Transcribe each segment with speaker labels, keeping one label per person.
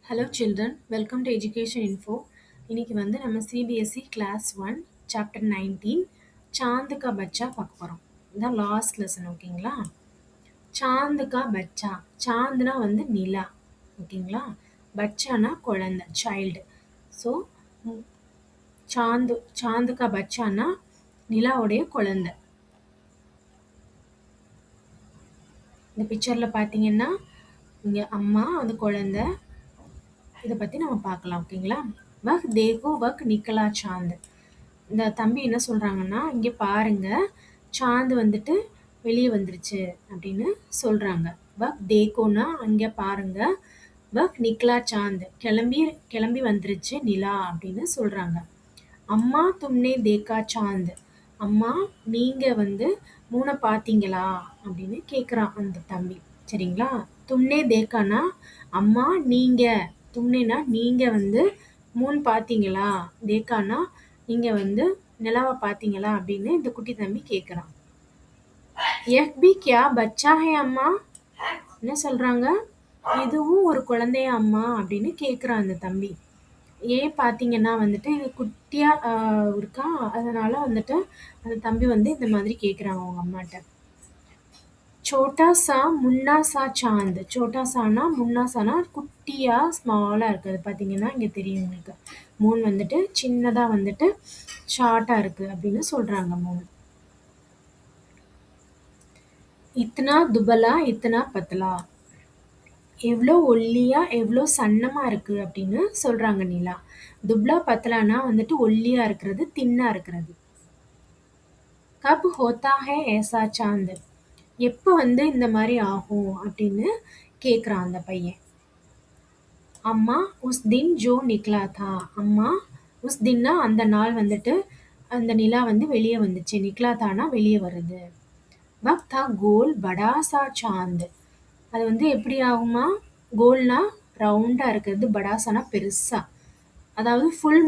Speaker 1: Hello children, welcome to Education Info. இன்னைக்கு வந்து நம்ம சிபிஎஸ்இ கிளாஸ் 1 சாப்டர் 19 சாந்த் கா பச்சா பார்க்க போகிறோம். இதான் லாஸ்ட் லெசன். ஓகேங்களா? சாந்த் கா பச்சா, சாந்த்னா வந்து நிலா. ஓகேங்களா? பச்சானா குழந்தை, சைல்டு. ஸோ சாந்த் கா பச்சானா நிலாவுடைய குழந்தை. இந்த பிக்சரில் பார்த்தீங்கன்னா இங்கே அம்மா, அந்த குழந்தை, இதை பற்றி நம்ம பார்க்கலாம். ஓகேங்களா? வக் தேகோ வக் நிக்கலா சாந்த். இந்த தம்பி என்ன சொல்கிறாங்கன்னா, இங்கே பாருங்க சாந்த் வந்துட்டு வெளியே வந்துருச்சு அப்படின்னு சொல்கிறாங்க. வக் தேகோனா அங்கே பாருங்க, வக் நிக்கலா சாந்த் கிளம்பி கிளம்பி வந்துருச்சு நிலா அப்படின்னு சொல்கிறாங்க. அம்மா தும்னே தேக்கா சாந்த், அம்மா நீங்கள் வந்து மூணை பார்த்தீங்களா அப்படின்னு கேட்குறான் அந்த தம்பி. சரிங்களா? தும்னே தேக்கானா அம்மா நீங்கள், தும்னேனா நீங்கள் வந்து மூணு பார்த்தீங்களா, தேக்கானா நீங்கள் வந்து நிலாவை பார்த்தீங்களா அப்படின்னு இந்த குட்டி தம்பி கேட்குறான். எஃப் பி கியா பச்சா ஹே அம்மா, என்ன சொல்கிறாங்க, இதுவும் ஒரு குழந்தைய அம்மா அப்படின்னு கேட்குறான் அந்த தம்பி. ஏன் பார்த்தீங்கன்னா வந்துட்டு இது குட்டியாக இருக்கா, அதனால வந்துட்டு அந்த தம்பி வந்து இந்த மாதிரி கேட்குறாங்க அவங்க அம்மாட்ட. சோட்டா சா முன்னா சா சாந்த், சோட்டா சானா முன்னா சானா குட்டியாக ஸ்மாலாக இருக்குது. பார்த்தீங்கன்னா இங்கே தெரியும் உங்களுக்கு. மூணு வந்துட்டு சின்னதாக வந்துட்டு ஷார்ட்டாக இருக்குது அப்படின்னு சொல்கிறாங்க மூணு. இத்தனா துபலா இத்தனா பத்தலா, எவ்வளோ ஒல்லியாக எவ்வளோ சன்னமாக இருக்குது அப்படின்னு சொல்கிறாங்க நிலா. துப்லா பத்தலானா வந்துட்டு ஒல்லியாக இருக்கிறது, தின்னாக இருக்கிறது. கப் ஹோத்தா ஹே ஏசா சாந்த், எப்போ வந்து இந்த மாதிரி ஆகும் அப்படின்னு கேட்குறான் அந்த பையன். அம்மா உஸ் தின் ஜோ நிக்லா தா, அம்மா உஸ் தின்னா அந்த நாள் வந்துட்டு அந்த நிலா வந்து வெளியே வந்துச்சு. நிக்லா தானா வெளியே வருது. வக் தா கோல் படா சா சாந்த், அது வந்து எப்படி ஆகுமா, கோல்னா ரவுண்டாக இருக்கிறது, படாசானா பெருசா. அதாவது ஃபுல்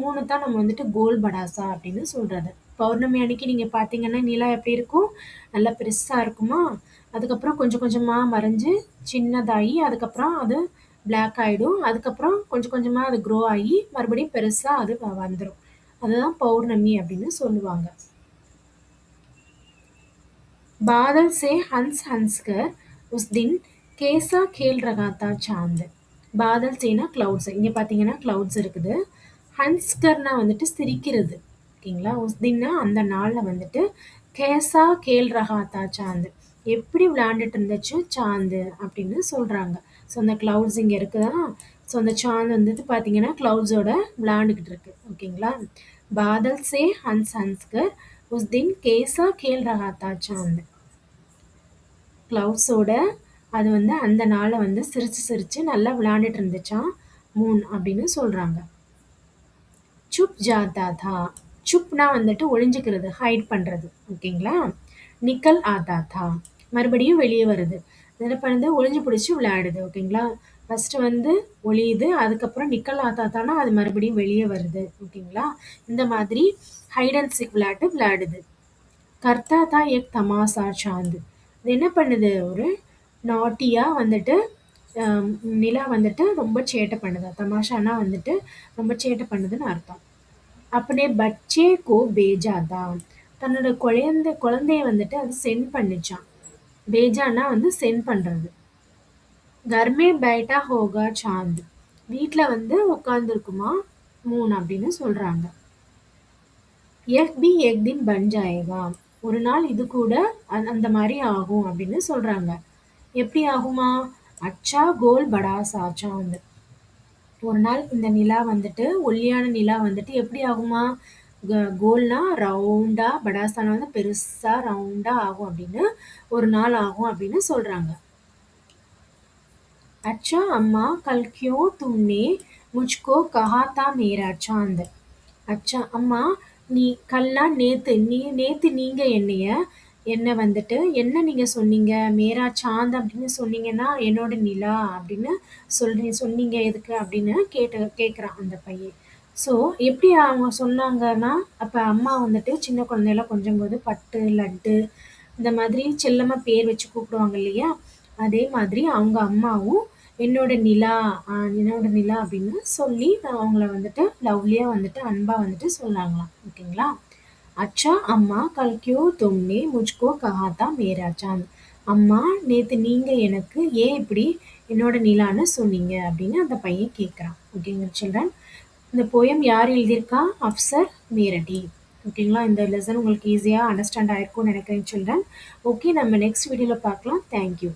Speaker 1: மூணு தான் நம்ம வந்துட்டு கோல் படாசா அப்படின்னு சொல்கிறது. பௌர்ணமி அன்னைக்கு நீங்கள் பார்த்தீங்கன்னா நிலா எப்படி இருக்கும், நல்லா பெருசாக இருக்குமா. அதுக்கப்புறம் கொஞ்சம் கொஞ்சமாக மறைஞ்சு சின்னதாகி அதுக்கப்புறம் அது பிளாக் ஆகிடும். அதுக்கப்புறம் கொஞ்சம் கொஞ்சமாக அது க்ரோ ஆகி மறுபடியும் பெருசாக அது வந்துடும். அதுதான் பௌர்ணமி அப்படின்னு சொல்லுவாங்க. बादल से हंस हंस कर उस दिन कैसा खेल रहा था चांद. பாதல் சேனா கிளவுட்ஸ், இங்கே பார்த்தீங்கன்னா கிளவுட்ஸ் இருக்குது. ஹன்ஸ்கர்னா வந்துட்டு சிரிக்கிறது. ஓகேங்களா? உஸ்தின்னா அந்த நாளில் வந்துட்டு கேசா கேல் ரஹாத்தா சாந்து, எப்படி விளையாண்டுட்டு இருந்துச்சு சாந்து அப்படின்னு சொல்கிறாங்க. ஸோ அந்த கிளவுட்ஸ் இங்கே இருக்குதா. ஸோ அந்த சாந்து வந்துட்டு பார்த்தீங்கன்னா கிளவுட்ஸோட விளையாண்டுக்கிட்டு இருக்கு. ஓகேங்களா? பாதல் சே ஹன்ஸ் ஹன்ஸ்கர் உஸ் தின் கேசா கேல் ரஹாத்தா சாந்து, கிளவுட்ஸோட அது வந்து அந்த நாளை வந்து சிரிச்சு சிரிச்சு நல்லா விளையாண்டுட்டு இருந்துச்சான் மூன் அப்படின்னு சொல்கிறாங்க. சுப் ஜாதா தா, சுப்னா வந்துட்டு ஒளிஞ்சுக்கிறது, ஹைட் பண்ணுறது. ஓகேங்களா? நிக்கல் ஆதா தா, மறுபடியும் வெளியே வருது. என்ன பண்ணுது, ஒளிஞ்சு பிடிச்சி விளையாடுது. ஓகேங்களா? ஃபஸ்ட்டு வந்து ஒளியுது, அதுக்கப்புறம் நிக்கல் ஆதா தானா அது மறுபடியும் வெளியே வருது. ஓகேங்களா? இந்த மாதிரி ஹைட் அண்ட் சீக் விளையாட்டு விளையாடுது. கர்த்தா தா எக் தமாசா சாந்து, இது என்ன பண்ணுது, ஒரு நாட்டியாக வந்துட்டு நிலா வந்துட்டு ரொம்ப சேட்டை பண்ணுது. தமாஷானா வந்துட்டு ரொம்ப சேட்டை பண்ணுதுன்னு அர்த்தம். அப்படியே பச்சே கோ பேஜாதா, தன்னோட குழந்தைய வந்துட்டு அது சென்ட் பண்ணிச்சான். பேஜானா வந்து சென்ட் பண்ணுறது. கர்மே பேட்டா ஹோகா சாந்த், வீட்டில் வந்து உட்காந்துருக்குமா மூன் அப்படின்னு சொல்கிறாங்க. எஃப் பி எக் தின் பன் ஜாயேகா, ஒரு நாள் இது கூட அந்த மாதிரி ஆகும் அப்படின்னு சொல்கிறாங்க. எப்படி ஆகுமா, அச்சா கோல் படா சா சாந்த், ஒரு நாள் இந்த நிலா வந்துட்டு ஒல்லியான நிலா வந்துட்டு எப்படி ஆகுமா, கோல்னா ரவுண்டா, படாசானா வந்து பெருசா ரவுண்டா ஆகும் அப்படின்னு ஒரு நாள் ஆகும் அப்படின்னு சொல்றாங்க. அச்சா அம்மா கல் கியோ தும்னே முஜ்கோ கஹா தா மேரா சாந்த், அச்சா அம்மா நீ கல்னா நேத்து, நேத்து நீங்க என்ன வந்துட்டு என்ன நீங்க சொன்னீங்க, மேரா சாந்த் அப்படின்னு சொன்னீங்கன்னா என்னோட நிலா அப்படின்னு சொன்னீங்க எதுக்கு அப்படின்னு கேட்குறான் அந்த பையன். ஸோ எப்படி அவங்க சொன்னாங்கன்னா, அப்போ அம்மா வந்துட்டு சின்ன குழந்தையெல்லாம் கொஞ்சம் போது பட்டு லட்டு இந்த மாதிரி செல்லமாக பேர் வச்சு கூப்பிடுவாங்க இல்லையா, அதே மாதிரி அவங்க அம்மாவும் என்னோட நிலா என்னோட நிலா அப்படின்னு சொல்லி அவங்கள வந்துட்டு லவ்லியா வந்துட்டு அன்பா வந்துட்டு சொன்னாங்களாம். ஓகேங்களா? அச்சா அம்மா கல் கியூ தும்னே முஜ்கோ கஹா தா மேரா சாந்த். அம்மா நேத்து நீங்க எனக்கு ஏன் இப்படி என்னோட நிலான்னு சொன்னீங்க அப்படின்னு அந்த பையன் கேட்குறான். ஓகேங்க சில்ட்ரன். இந்த போயம் யார் எழுதியிருக்கா? அஃப்சர் மேரடி. ஓகேங்களா? இந்த லெசன் உங்களுக்கு ஈஸியாக அண்டர்ஸ்டாண்ட் ஆயிருக்கும்னு நினைக்கிறேன் சில்ட்ரன். ஓகே, நம்ம நெக்ஸ்ட் வீடியோவில் பார்க்கலாம். தேங்க்யூ.